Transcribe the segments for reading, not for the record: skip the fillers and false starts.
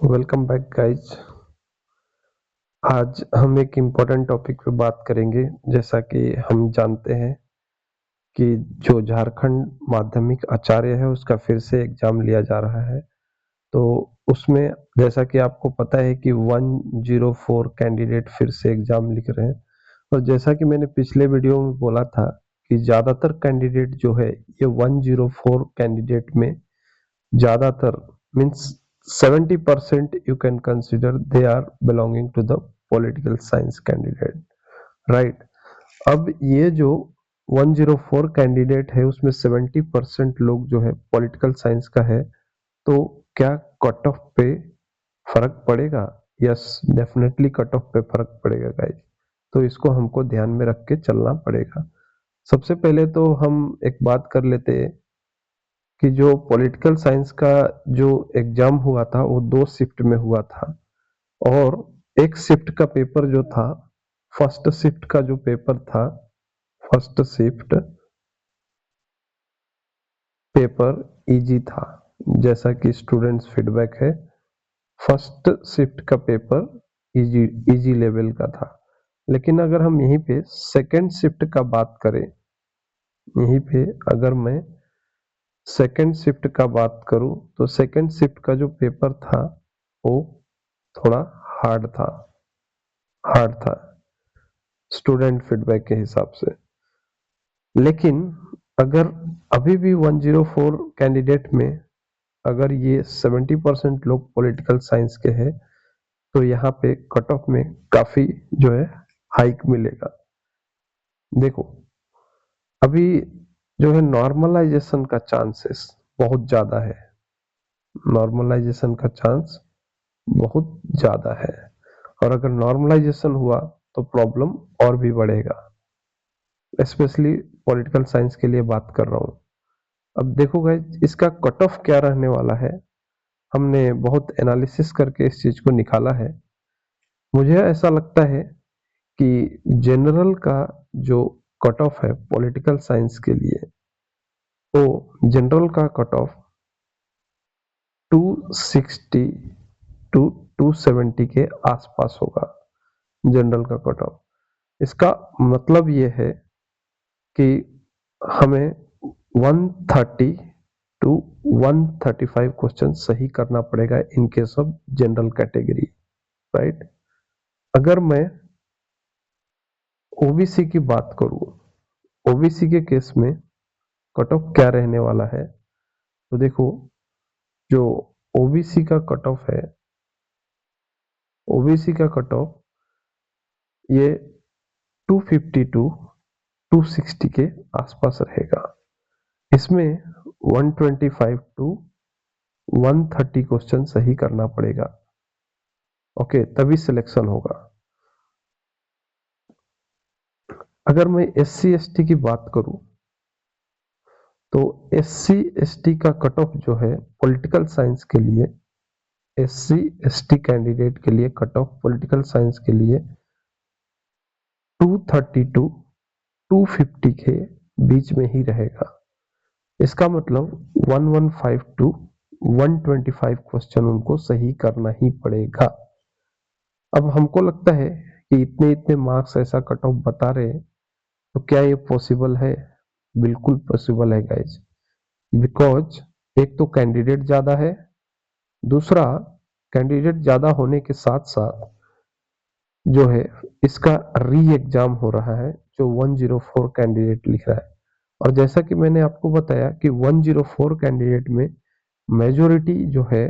Welcome back guys. आज हम एक इम्पोर्टेंट टॉपिक पे बात करेंगे। जैसा कि हम जानते हैं कि जो झारखंड माध्यमिक आचार्य है उसका फिर से एग्जाम लिया जा रहा है। तो उसमें जैसा कि आपको पता है कि 104 कैंडिडेट फिर से एग्जाम लिख रहे हैं। और जैसा कि मैंने पिछले वीडियो में बोला था कि ज़्यादातर कैंडिडेट जो है ये 104 कैंडिडेट में ज़्यादातर means 70% you can consider they are belonging to the political science candidate, right? अब ये जो 104 कैंडिडेट है उसमें 70% लोग जो है पॉलिटिकल साइंस का है। तो क्या कट ऑफ पे फर्क पड़ेगा? यस, डेफिनेटली कट ऑफ पे फर्क पड़ेगा गाइज। तो इसको हमको ध्यान में रख के चलना पड़ेगा। सबसे पहले तो हम एक बात कर लेते हैं कि जो पॉलिटिकल साइंस का जो एग्जाम हुआ था वो 2 शिफ्ट में हुआ था। और एक शिफ्ट का पेपर जो था, फर्स्ट शिफ्ट का जो पेपर था, फर्स्ट शिफ्ट पेपर इजी था। जैसा कि स्टूडेंट्स फीडबैक है, फर्स्ट शिफ्ट का पेपर इजी लेवल का था। लेकिन अगर हम यहीं पे सेकंड शिफ्ट का बात करें, यहीं पे अगर मैं सेकंड शिफ्ट का बात करूं तो सेकंड शिफ्ट का जो पेपर था वो थोड़ा हार्ड था स्टूडेंट फीडबैक के हिसाब से। लेकिन अगर अभी भी 104 कैंडिडेट में अगर ये 70% लोग पॉलिटिकल साइंस के हैं तो यहाँ पे कट ऑफ में काफी जो है हाइक मिलेगा। देखो, अभी जो है नॉर्मलाइजेशन का चांसेस बहुत ज्यादा है, नॉर्मलाइजेशन का चांस बहुत ज्यादा है। और अगर नॉर्मलाइजेशन हुआ तो प्रॉब्लम और भी बढ़ेगा। स्पेशली पॉलिटिकल साइंस के लिए बात कर रहा हूँ। अब देखो गाइस, इसका कट ऑफ क्या रहने वाला है, हमने बहुत एनालिसिस करके इस चीज को निकाला है। मुझे ऐसा लगता है कि जनरल का जो कट ऑफ है पॉलिटिकल साइंस के लिए, वो जनरल का कट ऑफ 260 टू 270 के आसपास होगा, जनरल का कट ऑफ। इसका मतलब ये है कि हमें 130 टू 135 क्वेश्चन सही करना पड़ेगा in case of general category, right? अगर मैं ओबीसी की बात करूं, ओबीसी के केस में कट ऑफ क्या रहने वाला है, तो देखो जो ओबीसी का कट ऑफ है, ओबीसी का कट ऑफ ये 250 टू 260 के आसपास रहेगा। इसमें 125 टू 130 क्वेश्चन सही करना पड़ेगा, ओके, तभी सिलेक्शन होगा। अगर मैं एससी एसटी की बात करूं तो एससी एसटी का कट ऑफ जो है पॉलिटिकल साइंस के लिए, एससी एसटी कैंडिडेट के लिए कट ऑफ पॉलिटिकल साइंस के लिए 230 टू 250 के बीच में ही रहेगा। इसका मतलब 115 टू 125 क्वेश्चन उनको सही करना ही पड़ेगा। अब हमको लगता है कि इतने इतने मार्क्स ऐसा कट ऑफ बता रहे हैं, तो क्या ये पॉसिबल है? बिल्कुल पॉसिबल है गाइज। बिकॉज एक तो कैंडिडेट ज्यादा है, दूसरा कैंडिडेट ज्यादा होने के साथ साथ जो है इसका री एग्जाम हो रहा है जो 104 कैंडिडेट लिख रहा है। और जैसा कि मैंने आपको बताया कि 104 कैंडिडेट में मेजोरिटी जो है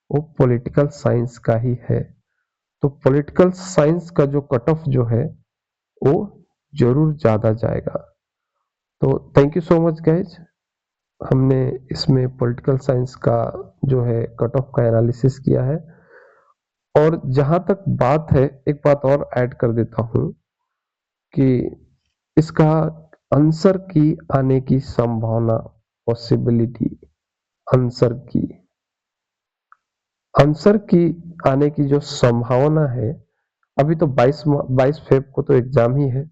वो पॉलिटिकल साइंस का ही है। तो पॉलिटिकल साइंस का जो कट ऑफ जो है वो जरूर ज्यादा जाएगा। तो thank you so much guys. हमने इसमें पॉलिटिकल साइंस का जो है कट ऑफ का एनालिसिस किया है। और जहां तक बात है, एक बात और ऐड कर देता हूं कि इसका आंसर की आने की संभावना, पॉसिबिलिटी, आंसर की आने की जो संभावना है, अभी तो 22 फेब को तो एग्जाम ही है।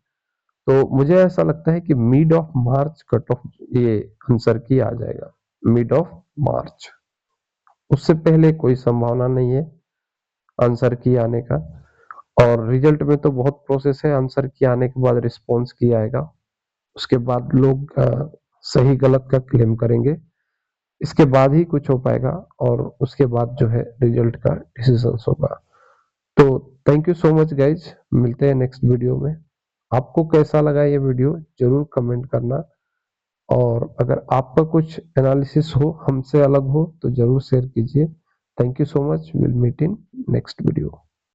तो मुझे ऐसा लगता है कि mid of March cut off ये आंसर की आ जाएगा, मिड ऑफ मार्च। उससे पहले कोई संभावना नहीं है। आंसर की आने का। और रिजल्ट में तो बहुत प्रोसेस है, आंसर की आने के बाद रिस्पॉन्स की आएगा, उसके बाद लोग सही गलत का क्लेम करेंगे, इसके बाद ही कुछ हो पाएगा और उसके बाद जो है रिजल्ट का डिसीजन होगा। तो thank you so much guys, मिलते हैं नेक्स्ट वीडियो में। आपको कैसा लगा ये वीडियो जरूर कमेंट करना, और अगर आपका कुछ एनालिसिस हो हमसे अलग हो तो जरूर शेयर कीजिए। Thank you so much, will meet in next video.